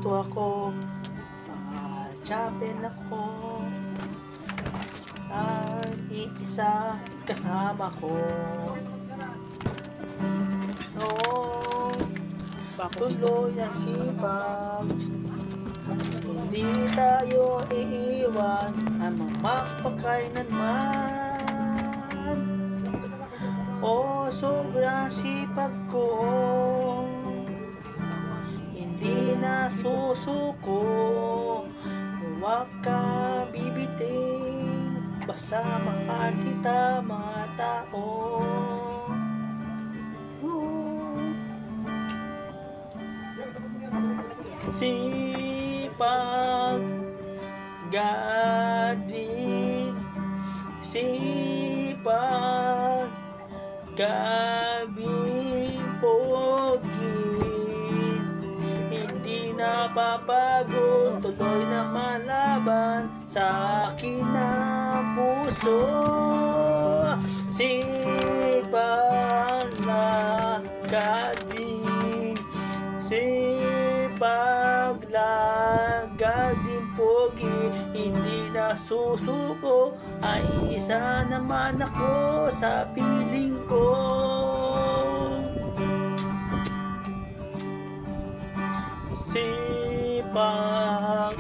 Nandito ako, mga chapel ako, at iisa kasama ko. Noong tuloy ang sipag, hindi tayo iiwan ang magpakailanman. O sobrang sipag ko, hindi na susuko. Huwag ka bibiting, basta mahal kita mga tao. Sipag, gadin, sipag, gabing pogi, hindi napapagod, tuloy na malaban sa akin na puso. Sipag na gading, sipag lagad din pogi, hindi na susuko, ay isa naman ako sa piling ko. Sipag,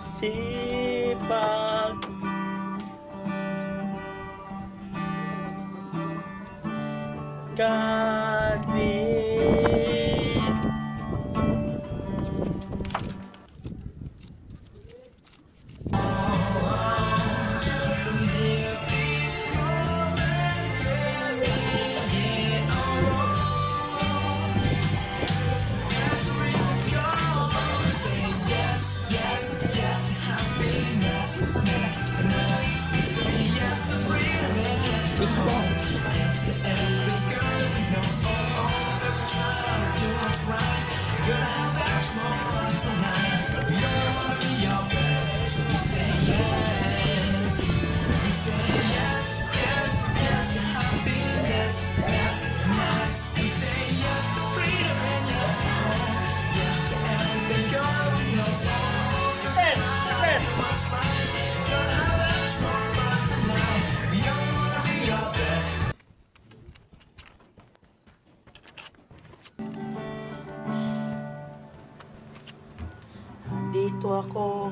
sipag, gading. Nandito ako,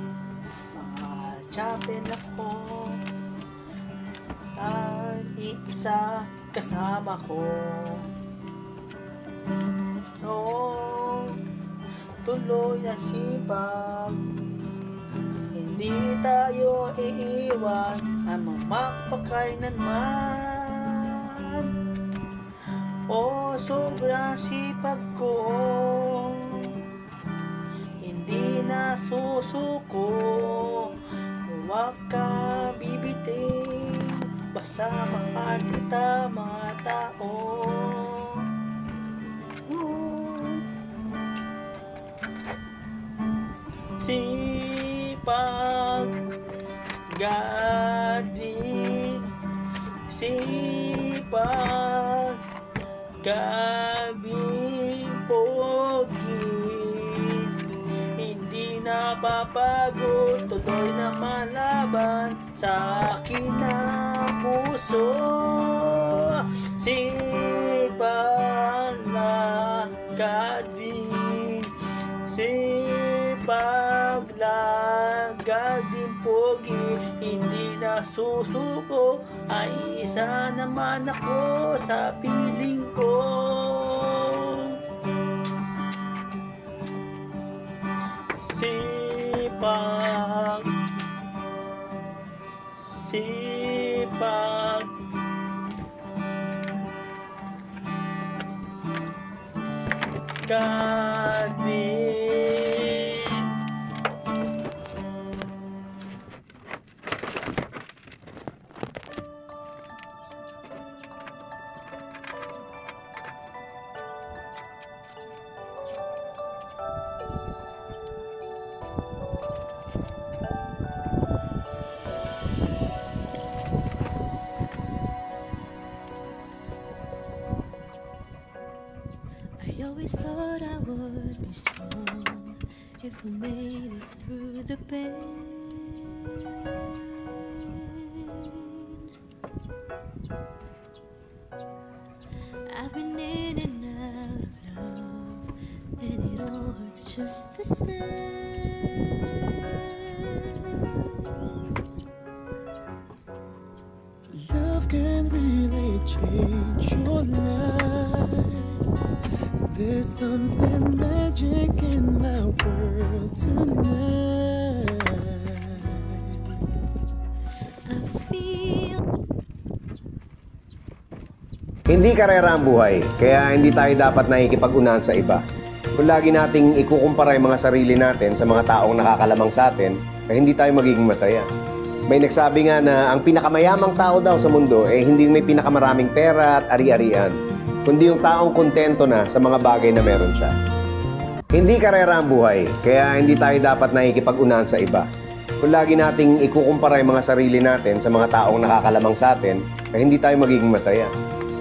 mga chapel ako, at iisa kasama ko. Noong tuloy ang sipag, hindi tayo iiwan ang magpakailanman. O sobrang sipag ko, hindi na susuko. Huwag ka bibiting, basta mahal kita mga tao. Sipag, gadin, sipag, gabing pogi, hindi napapagod, tuloy na malaban sa akin na puso. Sipag na gading, sipag lagad din pogi, hindi na susuko, ay isa naman ako sa piling ko. Sipag, sipag, gading. always thought I would be strong if we made it through the pain. I've been in and out of love, and it all hurts just the same. Love can really change your life. There's something magic in my world tonight. I feel Hindi karera ang buhay, kaya hindi tayo dapat nakikipag-unahan sa iba. Kung lagi nating ikukumpara yung mga sarili natin sa mga taong nakakalamang sa atin, ay hindi tayo magiging masaya. May nagsabi nga na ang pinakamayamang tao daw sa mundo ay hindi yung may pinakamaraming pera at ari-arian, kundi yung taong kontento na sa mga bagay na meron siya. Hindi karera ang buhay, kaya hindi tayo dapat nakikipag-unahan sa iba. Kung lagi nating ikukumpara yung mga sarili natin sa mga taong nakakalamang sa atin, ay hindi tayo magiging masaya.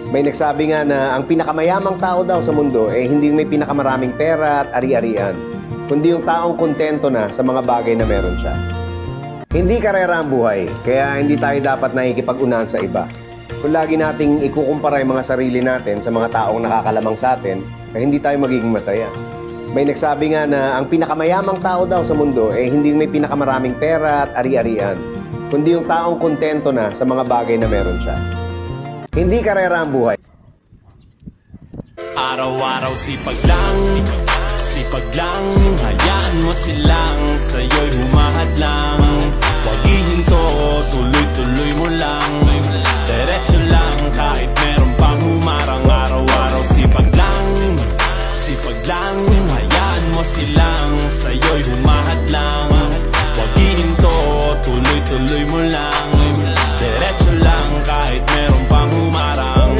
May nagsabi nga na ang pinakamayamang tao daw sa mundo ay hindi yung may pinakamaraming pera at ari-arian, kundi yung taong kontento na sa mga bagay na meron siya. Hindi karera ang buhay, kaya hindi tayo dapat nakikipag-unahan sa iba. Kung lagi nating ikukumpara yung mga sarili natin sa mga taong nakakalamang sa atin, ay hindi tayo magiging masaya. May nagsabi nga na ang pinakamayamang tao daw sa mundo ay hindi yung may pinakamaraming pera at ari-arian, kundi yung taong kontento na sa mga bagay na meron siya. Hindi karera ang buhay. Araw-araw sipag lang, hayaan mo silang sa'yo'y humahadlang. Huwag ihinto, tuloy-tuloy mo lang, diretso lang kahit meron pang humarang. Araw-araw sipag lang, hayaan mo silang sa'yo'y humahadlang. Huwag ihinto, tuloy-tuloy mo lang, diretso lang kahit meron pang humarang.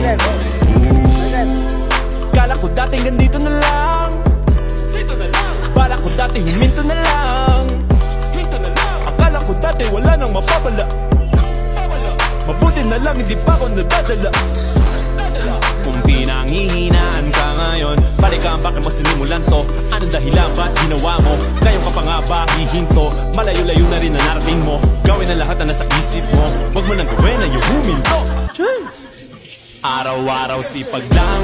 Kala ko dating ganito na lang, bala ko dati huminto na lang. Akala ko dati wala nang mapapala, mabuti na lang hindi pa ako nadadala. Kung pinanghihinaan ka ngayon, balikan bakit mo sinimulan to? Anong dahilan ba't ginawa mo? Ngayon ka pa nga ba hihinto? Malayo-layo na rin na narating mo. Gawin na lahat na nasa isip mo, wag mo nang gawin na yung huminto. Araw-araw sipag lang,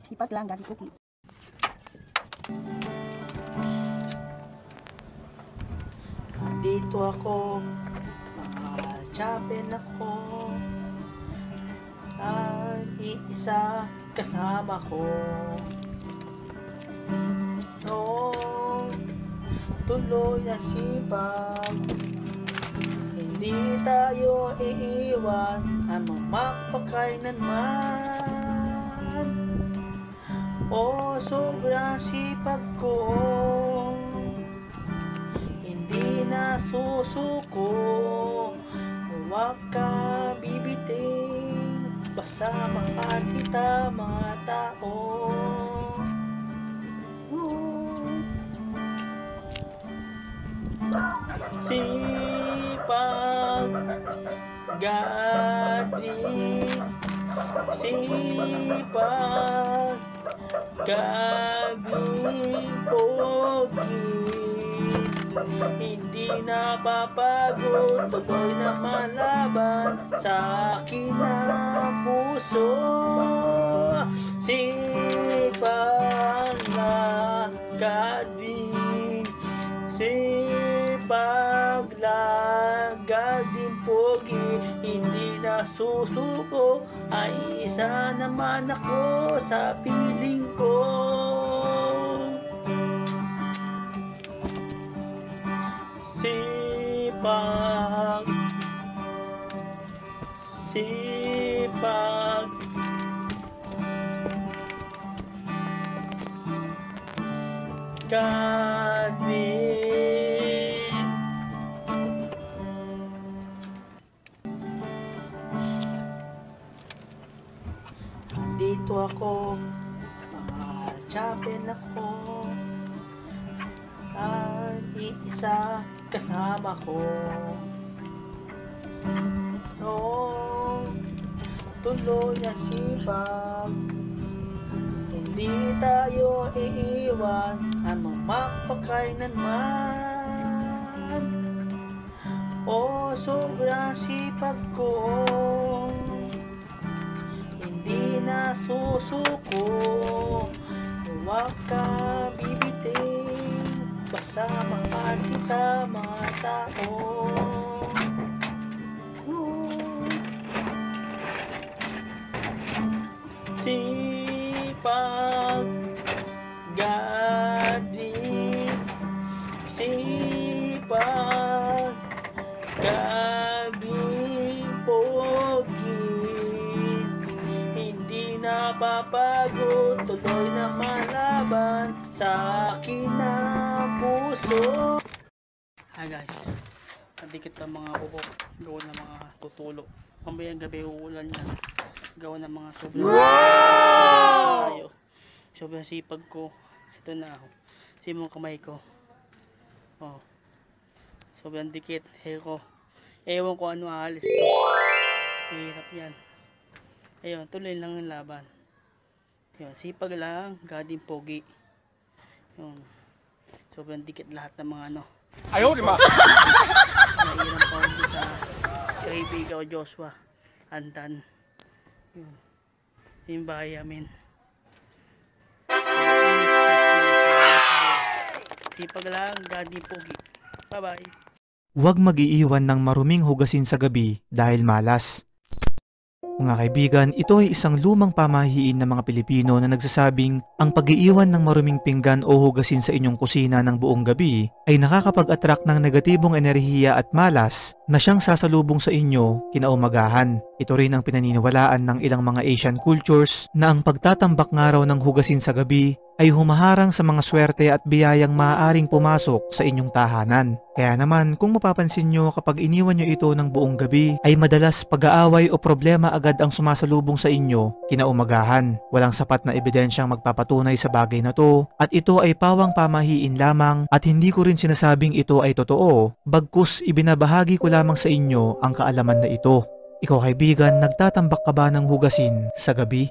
Sipag lang, Daddy Cookie. Dito ako, mga chapel ako, at iisa kasama ko. Noong tuloy ang sipag, hindi tayo iiwan ang magpakailanman. O sobrang sipag ko, hindi na susuko. Huwag ka bibiting, basta mahal kita mga tao. Sipag gading, sipag gaging pogi. Hindi napapago, tuloy na malaban sa akin na puso. Sipag na gading, sipag na gading pogi. Hindi na susuko, ay isa naman ako sa piling ko. Sipag, sipag, gading. Andito ako, mga champion ako, at iisa kasama ko. Noong tuloy na sipag, hindi tayo iiwan, ang magpakailanman. O sobrang sipag ko, hindi na susuko. Huwag ka bibitin, basta mahal kita mga tao. Sipag, gading, sipag, gading, pogi. Hindi napapago, tuloy na malaban sa akin na puso. Hi guys, nadikit ang mga bubok, gawa ng mga tutulo. Mamayang gabi uulan yan, gawa ng mga sobrang tayo. Sobrang sipag ko. Ito na ako, simong kamay ko. Oh, sobrang dikit hair ko. Ewan ko ano aalis to. Hirap yan. Ayun, tuloy lang yung laban. Yun, sipag lang, gading pogi. Yun, sobrang dikit lahat ng mga ano. Ayaw, di ba? Nairam pa ako sa kaibigan ko Joshua Antan. Yun, yung bahay amin. Sipag lang, gading pogi. Bye bye. Huwag mag-iiwan ng maruming hugasin sa gabi dahil malas. Mga kaibigan, ito ay isang lumang pamahiin ng mga Pilipino na nagsasabing ang pag-iiwan ng maruming pinggan o hugasin sa inyong kusina ng buong gabi ay nakakapag-attract ng negatibong enerhiya at malas na siyang sasalubong sa inyo kinaumagahan. Ito rin ang pinaniniwalaan ng ilang mga Asian cultures na ang pagtatambak nga raw ng hugasin sa gabi ay humaharang sa mga swerte at biyayang maaaring pumasok sa inyong tahanan. Kaya naman kung mapapansin nyo kapag iniwan nyo ito ng buong gabi ay madalas pag-aaway o problema agad ang sumasalubong sa inyo kinaumagahan. Walang sapat na ebidensyang magpapatunay sa bagay na to at ito ay pawang pamahiin lamang at hindi ko rin sinasabing ito ay totoo, bagkus ibinabahagi ko lamang sa inyo ang kaalaman na ito. Ikaw kaibigan, nagtatambak ka ba ng hugasin sa gabi?